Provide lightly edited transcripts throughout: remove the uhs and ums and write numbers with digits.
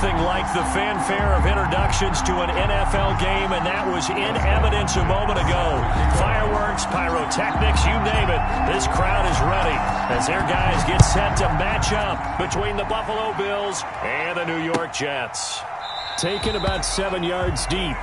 Nothing like the fanfare of introductions to an NFL game, and that was in evidence a moment ago. Fireworks, pyrotechnics, you name it. This crowd is ready as their guys get set to match up between the Buffalo Bills and the New York Jets. Taken about 7 yards deep.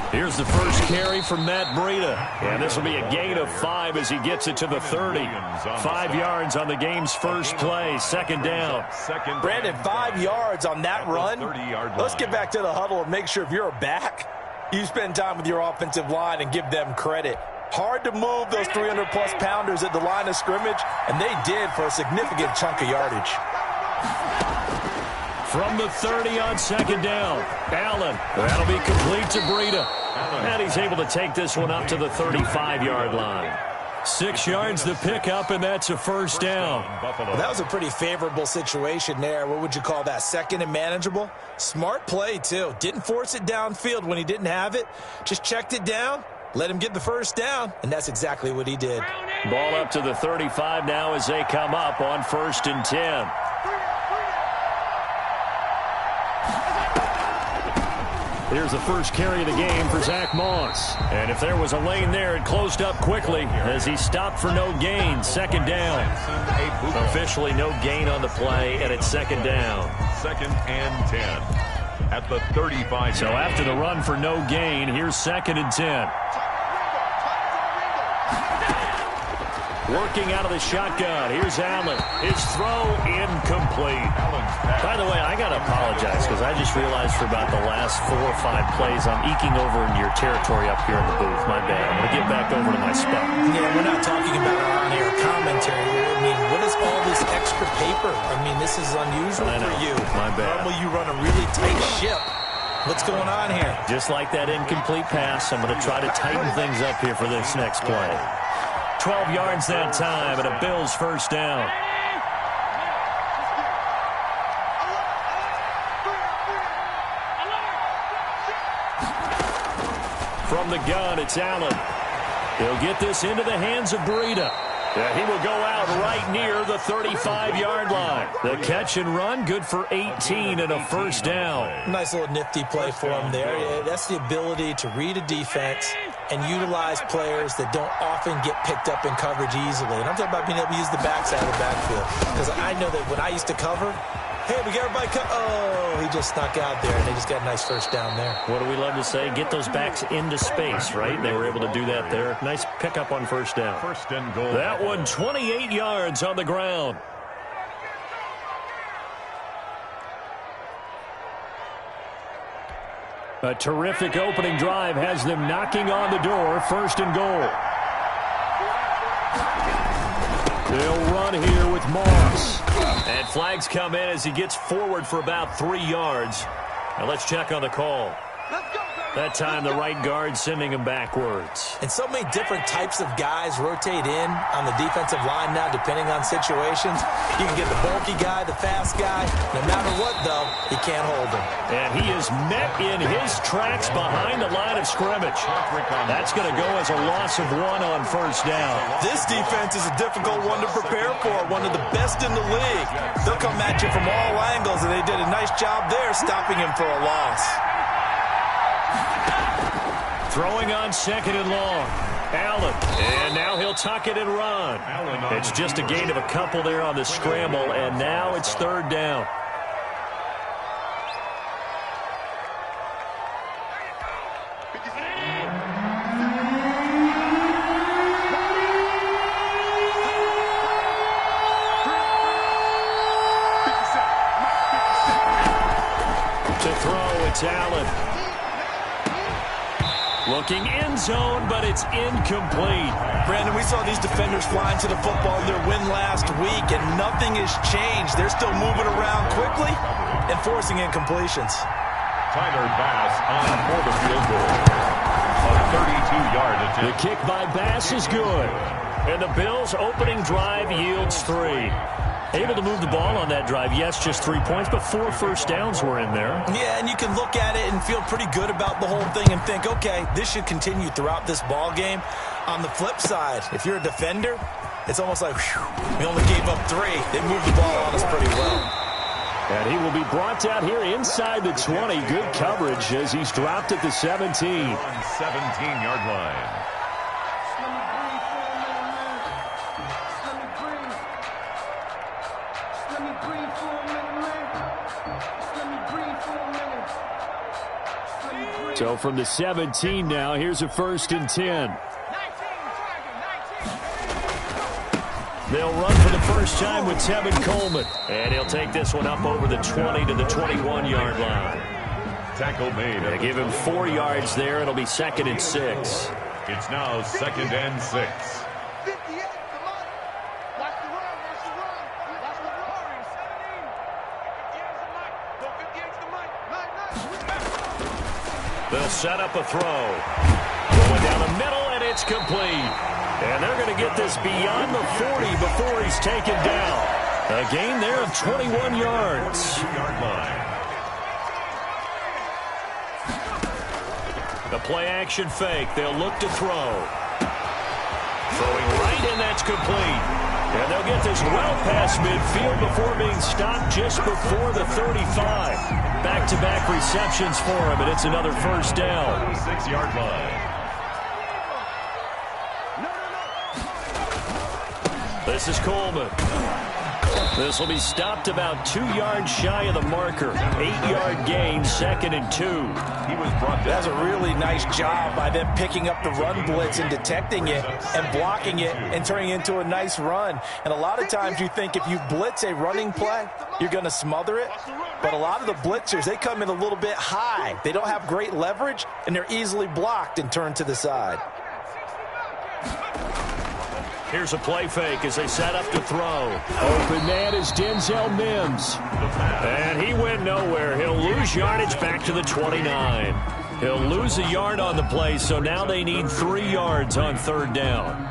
Here's the first carry from Matt Breida. And this will be a gain of 5 as he gets it to the 30. 5 yards on the game's first play. Second down. Brandon, 5 yards on that run. Let's get back to the huddle and make sure if you're a back, you spend time with your offensive line and give them credit. Hard to move those 300-plus pounders at the line of scrimmage, and they did for a significant chunk of yardage. From the 30 on second down, Allen. That'll be complete to Breida. And he's able to take this one up to the 35-yard line. 6 yards the pickup, and that's a first down. Well, that was a pretty favorable situation there. What would you call that? Second and manageable? Smart play, too. Didn't force it downfield when he didn't have it. Just checked it down, let him get the first down, and that's exactly what he did. Ball up to the 35 now as they come up on 1st and 10. Here's the first carry of the game for Zach Moss. And if there was a lane there, it closed up quickly as he stopped for no gain. Second down. Officially no gain on the play, and it's second down. 2nd and 10 at the 35. So after the run for no gain, here's 2nd and 10. Working out of the shotgun. Here's Allen. His throw incomplete. By the way, I got to apologize because I just realized for about the last 4 or 5 plays I'm eking over into your territory up here in the booth. My bad. I'm going to get back over to my spot. Yeah, we're not talking about our on-air commentary. I mean, what is all this extra paper? I mean, this is unusual for you. My bad. Normally you run a really tight ship. What's going on here? Just like that incomplete pass, I'm going to try to tighten things up here for this next play. 12 yards that time, and a Bills first down. From the gun, it's Allen. He'll get this into the hands of Breida. He will go out right near the 35-yard line. The catch and run, good for 18 and a first down. Nice little nifty play for him there. Yeah, that's the ability to read a defense and utilize players that don't often get picked up in coverage easily. And I'm talking about being able to use the backside of the backfield. Because I know that when I used to cover, hey, we got everybody oh, he just snuck out there, and they just got a nice first down there. What do we love to say? Get those backs into space, right? They were able to do that there. Nice pickup on first down. First and goal. That one, 28 yards on the ground. A terrific opening drive has them knocking on the door. First and goal. They'll run here with Moss. And flags come in as he gets forward for about 3 yards. Now let's check on the call. That time the right guard sending him backwards. And so many different types of guys rotate in on the defensive line now depending on situations. You can get the bulky guy, the fast guy. No matter what, though, he can't hold him. And he is met in his tracks behind the line of scrimmage. That's going to go as a loss of 1 on first down. This defense is a difficult one to prepare for, one of the best in the league. They'll come at you from all angles, and they did a nice job there stopping him for a loss. Throwing on 2nd and long. Allen. And now he'll tuck it and run. It's just a gain of a couple there on the scramble, and now it's 3rd down. To throw, it's Allen. Looking end zone, but it's incomplete. Brandon, we saw these defenders flying to the football in their win last week, and nothing has changed. They're still moving around quickly and forcing incompletions. Tyler Bass on for the field goal. A 32-yard attempt. The kick by Bass is good. And the Bills' opening drive yields 3. Able to move the ball on that drive. Yes, just 3 points, but 4 first downs were in there. Yeah, and you can look at it and feel pretty good about the whole thing and think, okay, this should continue throughout this ball game. On the flip side, if you're a defender, it's almost like, whew, we only gave up 3. They moved the ball on us pretty well. And he will be brought down here inside the 20. Good coverage as he's dropped at the 17. 17-yard line. So from the 17 now, here's a 1st and 10. They'll run for the first time with Tevin Coleman. And he'll take this one up over the 20 to the 21-yard line. Tackle made. They give him 4 yards there. It'll be 2nd and 6. It's now 2nd and 6. They'll set up a throw. Going down the middle, and it's complete. And they're going to get this beyond the 40 before he's taken down. A gain there of 21 yards. 2-yard line. The play-action fake. They'll look to throw. Throwing right, and that's complete. And they'll get this well past midfield before being stopped just before the 35. Back-to-back receptions for him, and it's another first down. 6-yard line. This is Coleman. This will be stopped about 2 yards shy of the marker. 8-yard gain, 2nd and 2. He was brought down. That's a really nice job by them picking up the run blitz and detecting it and blocking it and turning it into a nice run. And a lot of times you think if you blitz a running play, you're going to smother it. But a lot of the blitzers, they come in a little bit high. They don't have great leverage, and they're easily blocked and turned to the side. Here's a play fake as they set up to throw. Open man is Denzel Mims. And he went nowhere. He'll lose yardage back to the 29. He'll lose a yard on the play, so now they need 3 yards on 3rd down.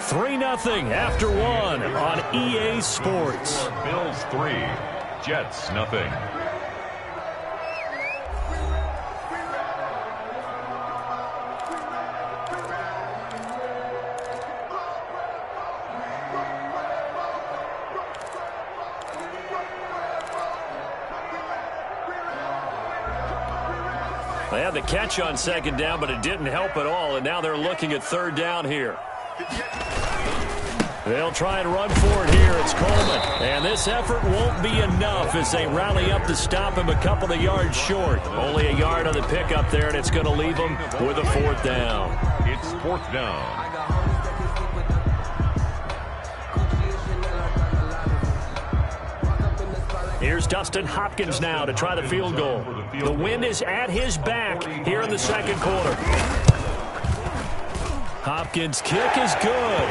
3-0 after 1 on EA Sports. Bills 3, Jets nothing. They had the catch on 2nd down, but it didn't help at all, and now they're looking at 3rd down here. They'll try and run for it here. It's Coleman. And this effort won't be enough as they rally up to stop him a couple of yards short. Only a yard on the pickup there, and it's going to leave him with a 4th down. It's 4th down. Here's Dustin Hopkins now to try the field goal. The wind is at his back here in the 2nd quarter. Hopkins' kick is good,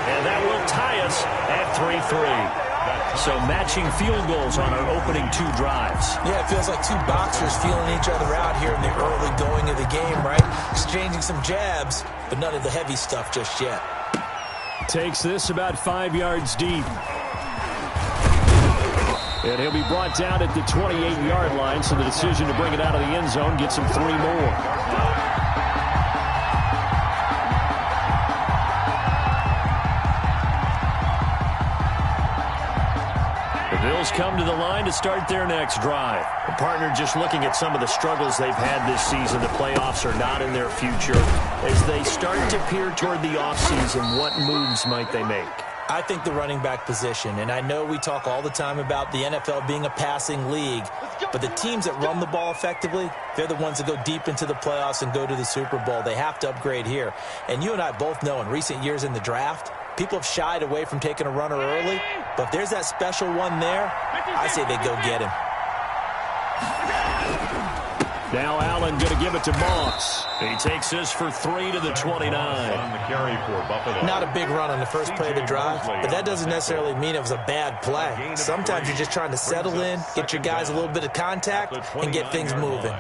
and that will tie us at 3-3. So matching field goals on our opening 2 drives. Yeah, it feels like 2 boxers feeling each other out here in the early going of the game, right? Exchanging some jabs, but none of the heavy stuff just yet. Takes this about 5 yards deep. And he'll be brought down at the 28-yard line, so the decision to bring it out of the end zone gets him 3 more. The Bills come to the line to start their next drive. The partner just looking at some of the struggles they've had this season. The playoffs are not in their future. As they start to peer toward the offseason, what moves might they make? I think the running back position, and I know we talk all the time about the NFL being a passing league, but the teams that run the ball effectively, they're the ones that go deep into the playoffs and go to the Super Bowl. They have to upgrade here. And you and I both know in recent years in the draft, people have shied away from taking a runner early, but if there's that special one there, I say they go get him. Now Allen going to give it to Moss. He takes this for 3 to the 29. On the carry for Buffalo. Not a big run on the first play of the drive, but that doesn't necessarily mean it was a bad play. Sometimes you're just trying to settle in, get your guys a little bit of contact, and get things moving.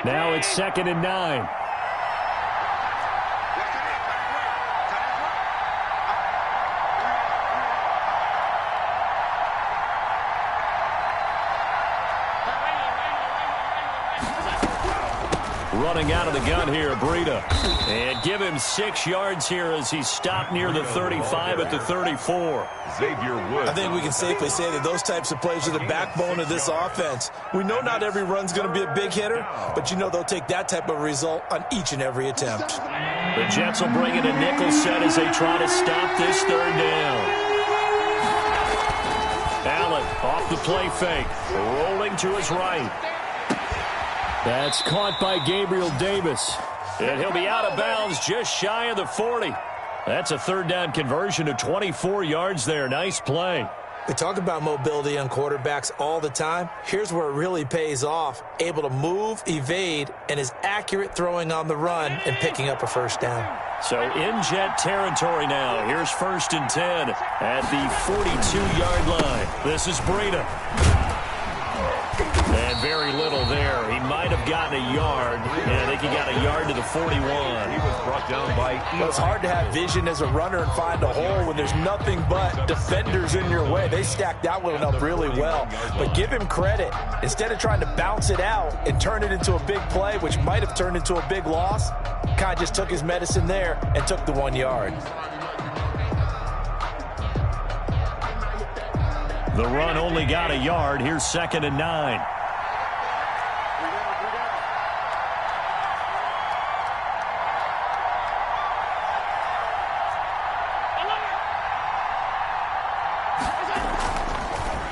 Now it's 2nd and 9. Running out of the gun here, Breida. And give him 6 yards here as he stopped near the 35 at the 34. Xavier Woods. I think we can safely say that those types of plays are the backbone of this offense. We know not every run's going to be a big hitter, but you know they'll take that type of result on each and every attempt. The Jets will bring in a nickel set as they try to stop this 3rd down. Allen off the play fake, rolling to his right. That's caught by Gabriel Davis. And he'll be out of bounds just shy of the 40. That's a 3rd down conversion to 24 yards there. Nice play. We talk about mobility on quarterbacks all the time. Here's where it really pays off. Able to move, evade, and is accurate throwing on the run and picking up a 1st down. So in Jet territory now. Here's 1st and 10 at the 42-yard line. This is Breida. And very little there. He might have gotten a yard. Yeah, I think he got a yard to the 41. He was brought down by Well, it's hard to have vision as a runner and find a hole when there's nothing but defenders in your way. They stacked that one up really well. But give him credit. Instead of trying to bounce it out and turn it into a big play, which might have turned into a big loss, kind of just took his medicine there and took the 1 yard. The run only got a yard. Here's 2nd and 9.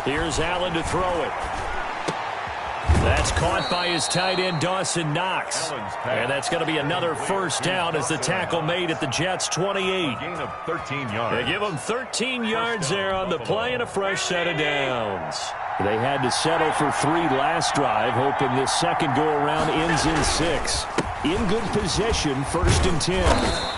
Here's Allen to throw it. That's caught by his tight end, Dawson Knox. And that's going to be another 1st down as the tackle made at the Jets' 28. gain of 13 yards. They give him 13 yards there on the play and a fresh set of downs. They had to settle for 3 last drive, hoping this second go-around ends in 6. In good position, 1st and 10.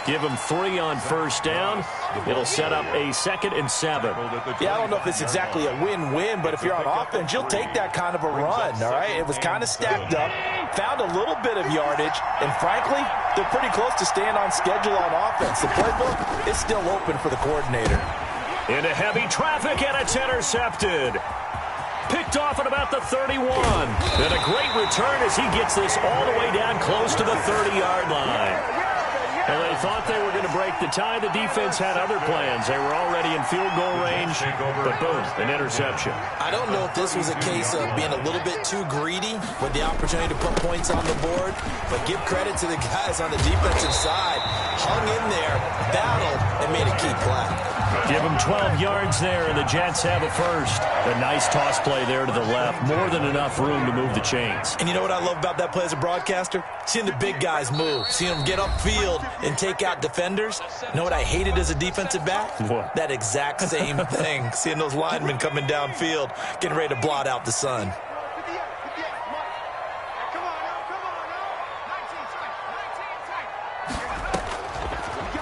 Give him 3 on 1st down. It'll set up a 2nd and 7. Yeah, I don't know if it's exactly a win-win, but if you're on offense, you'll take that kind of a run, all right? It was kind of stacked up, found a little bit of yardage, and frankly, they're pretty close to staying on schedule on offense. The playbook is still open for the coordinator. Into heavy traffic, and it's intercepted. Picked off at about the 31. And a great return as he gets this all the way down close to the 30-yard line. Well, they thought they were going to break the tie. The defense had other plans. They were already in field goal range, but boom, an interception. I don't know if this was a case of being a little bit too greedy with the opportunity to put points on the board, but give credit to the guys on the defensive side. Hung in there, battled, and made a key play. Give them 12 yards there, and the Jets have a 1st. A nice toss play there to the left. More than enough room to move the chains. And you know what I love about that play as a broadcaster? Seeing the big guys move. Seeing them get upfield and take out defenders. You know what I hated as a defensive back? What? That exact same thing. Seeing those linemen coming downfield, getting ready to blot out the sun.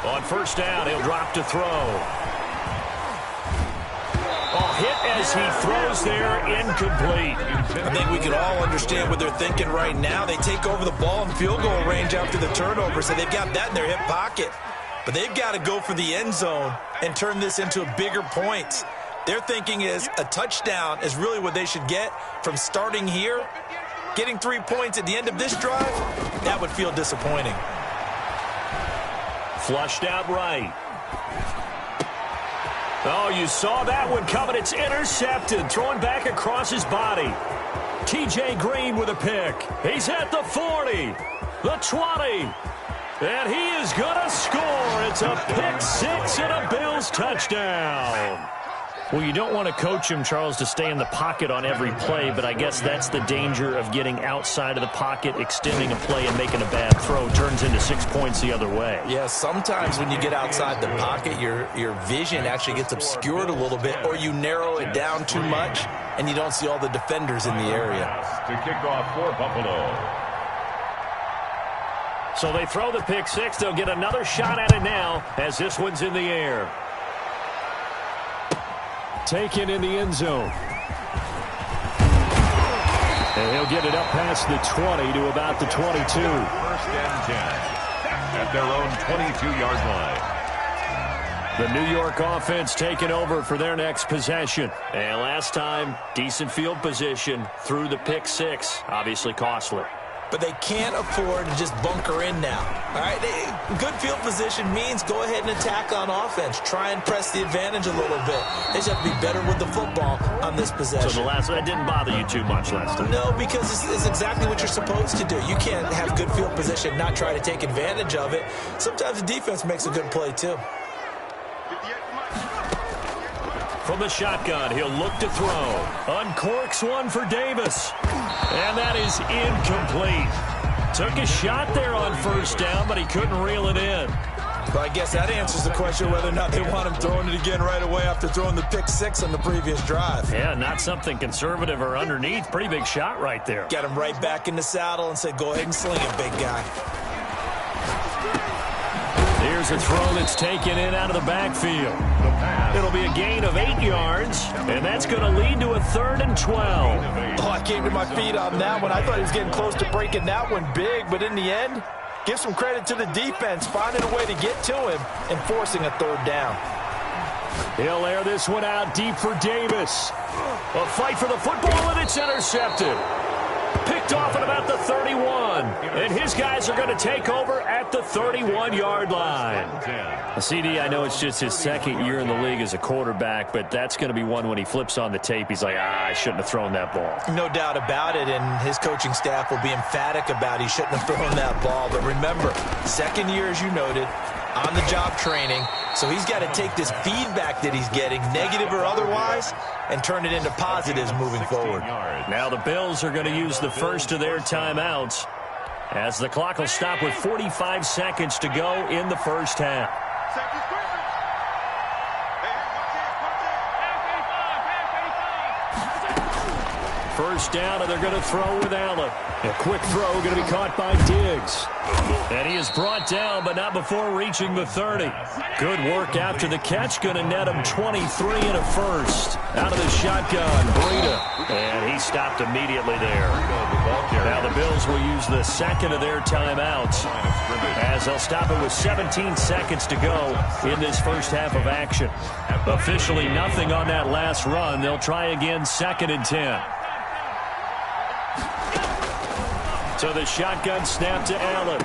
On 1st down, he'll drop to throw. Hit as he throws there, incomplete. I think we can all understand what they're thinking right now. They take over the ball in field goal range after the turnover, so they've got that in their hip pocket. But they've got to go for the end zone and turn this into a bigger points. Their thinking is a touchdown is really what they should get from starting here. Getting 3 points at the end of this drive, that would feel disappointing. Flushed out right. Oh, you saw that one coming. It's intercepted. Throwing back across his body. T.J. Green with a pick. He's at the 40, the 20, and he is going to score. It's a pick 6 and a Bills touchdown. Well, you don't want to coach him, Charles, to stay in the pocket on every play, but I guess that's the danger of getting outside of the pocket, extending a play, and making a bad throw. Turns into 6 points the other way. Yeah, sometimes when you get outside the pocket, your vision actually gets obscured a little bit, or you narrow it down too much, and you don't see all the defenders in the area. To kick off for Buffalo. So they throw the pick six. They'll get another shot at it now as this one's in the air. Taken in the end zone. And he'll get it up past the 20 to about the 22. First and 10 at their own 22-yard line. The New York offense taking over for their next possession. And last time, decent field position through the pick six. Obviously costly. But they can't afford to just bunker in now. All right, good field position means go ahead and attack on offense. Try and press the advantage a little bit. They just have to be better with the football on this possession. So that didn't bother you too much last time? No, because it's exactly what you're supposed to do. You can't have good field position, not try to take advantage of it. Sometimes the defense makes a good play too. From the shotgun, he'll look to throw. Uncorks one for Davis. And that is incomplete. Took a shot there on first down, but he couldn't reel it in. Well, I guess that answers the question whether or not they want him throwing it again right away after throwing the pick six on the previous drive. Yeah, not something conservative or underneath. Pretty big shot right there. Got him right back in the saddle and said, go ahead and sling it, big guy. Here's a throw that's taken in out of the backfield. It'll be a gain of 8 yards, and that's going to lead to a 3rd and 12. Oh, I came to my feet on that one. I thought he was getting close to breaking that one big, but in the end, give some credit to the defense, finding a way to get to him and forcing a 3rd down. He'll air this one out deep for Davis. A fight for the football, and it's intercepted. Picked off at about the 31. And his guys are going to take over at the 31-yard line. CD, I know it's just his 2nd year in the league as a quarterback, but that's going to be one when he flips on the tape. He's like, I shouldn't have thrown that ball. No doubt about it, and his coaching staff will be emphatic about he shouldn't have thrown that ball. But remember, 2nd year, as you noted, on-the-job training. So he's got to take this feedback that he's getting, negative or otherwise, and turn it into positives moving forward. Now the Bills are going to use the first of their timeouts as the clock will stop with 45 seconds to go in the first half. First down, and they're going to throw with Allen. A quick throw going to be caught by Diggs. And he is brought down, but not before reaching the 30. Good work after the catch. Going to net him 23 and a first. Out of the shotgun, Breida. And he stopped immediately there. Now the Bills will use the 2nd of their timeouts as they'll stop it with 17 seconds to go in this first half of action. Officially nothing on that last run. They'll try again 2nd and 10. So the shotgun snap to Allen.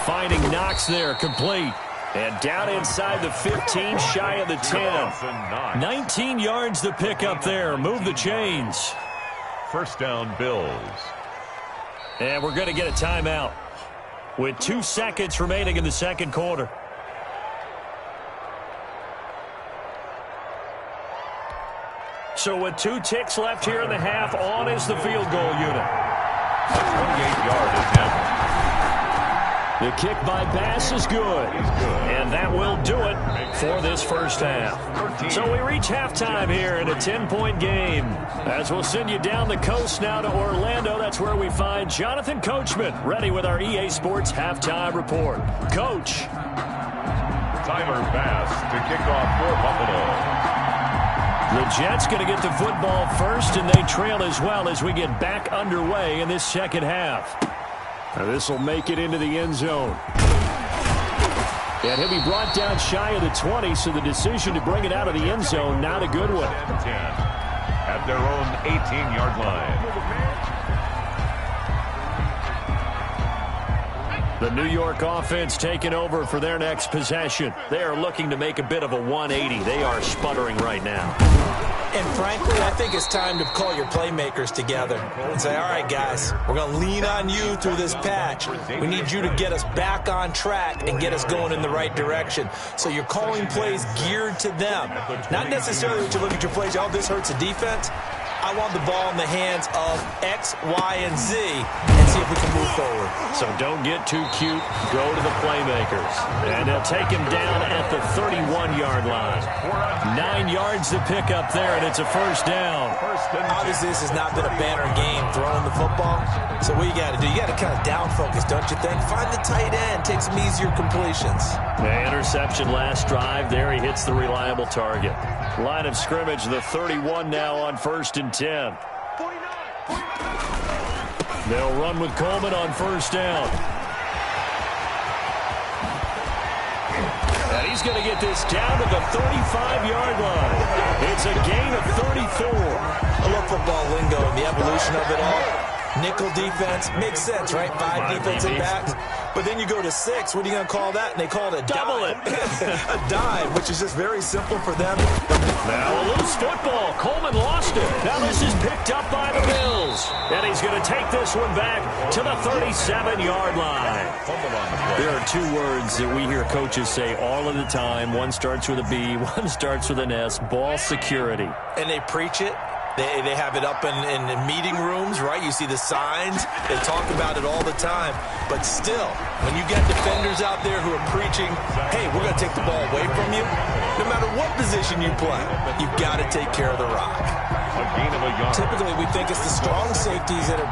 Finding Knox there, complete. And down inside the 15, shy of the 10. 19 yards to pick up there. Move the chains. First down, Bills. And we're going to get a timeout with 2 seconds remaining in the 2nd quarter. So with 2 ticks left here in the half, on is the field goal unit. A 28-yard attempt. The kick by Bass is good. And that will do it for this first half. So we reach halftime here in a 10-point game. As we'll send you down the coast now to Orlando. That's where we find Jonathan Coachman ready with our EA Sports halftime report. Coach. Tyler Bass to kick off for Buffalo. The Jets going to get the football first, and they trail as well as we get back underway in this 2nd half. This will make it into the end zone. And he'll be brought down shy of the 20, so the decision to bring it out of the end zone, not a good one. 10 at their own 18-yard line. The New York offense taking over for their next possession. They are looking to make a bit of a 180. They are sputtering right now. And frankly, I think it's time to call your playmakers together and say, all right, guys, we're going to lean on you through this patch. We need you to get us back on track and get us going in the right direction. So you're calling plays geared to them. Not necessarily that you look at your plays, oh, this hurts the defense. I want the ball in the hands of X, Y, and Z and see if we can move forward. So don't get too cute. Go to the playmakers. And they'll take him down at the 31-yard line. 9 yards to pick up there, and it's a first down. Obviously, this has not been a banner game throwing the football. So what you got to do, you got to kind of down focus, don't you think? Find the tight end, take some easier completions. The interception last drive. There he hits the reliable target. Line of scrimmage, the 31 now on 1st and 10. They'll run with Coleman on first down. And he's going to get this down to the 35-yard line. It's a gain of 34. I love football lingo and the evolution of it all. Nickel defense makes sense, right? 5 defensive backs. But then you go to 6. What are you going to call that? And they call it a double dime. A dime, which is just very simple for them. Now a loose football. Coleman lost it. Now this is picked up by the Bills. And he's going to take this one back to the 37-yard line. There are 2 words that we hear coaches say all of the time. One starts with a B, one starts with an S. Ball security. And they preach it. They have it up in meeting rooms, right? You see the signs. They talk about it all the time. But still, when you get defenders out there who are preaching, hey, we're going to take the ball away from you, no matter what position you play, you've got to take care of the rock. Typically, we think it's the strong safeties that are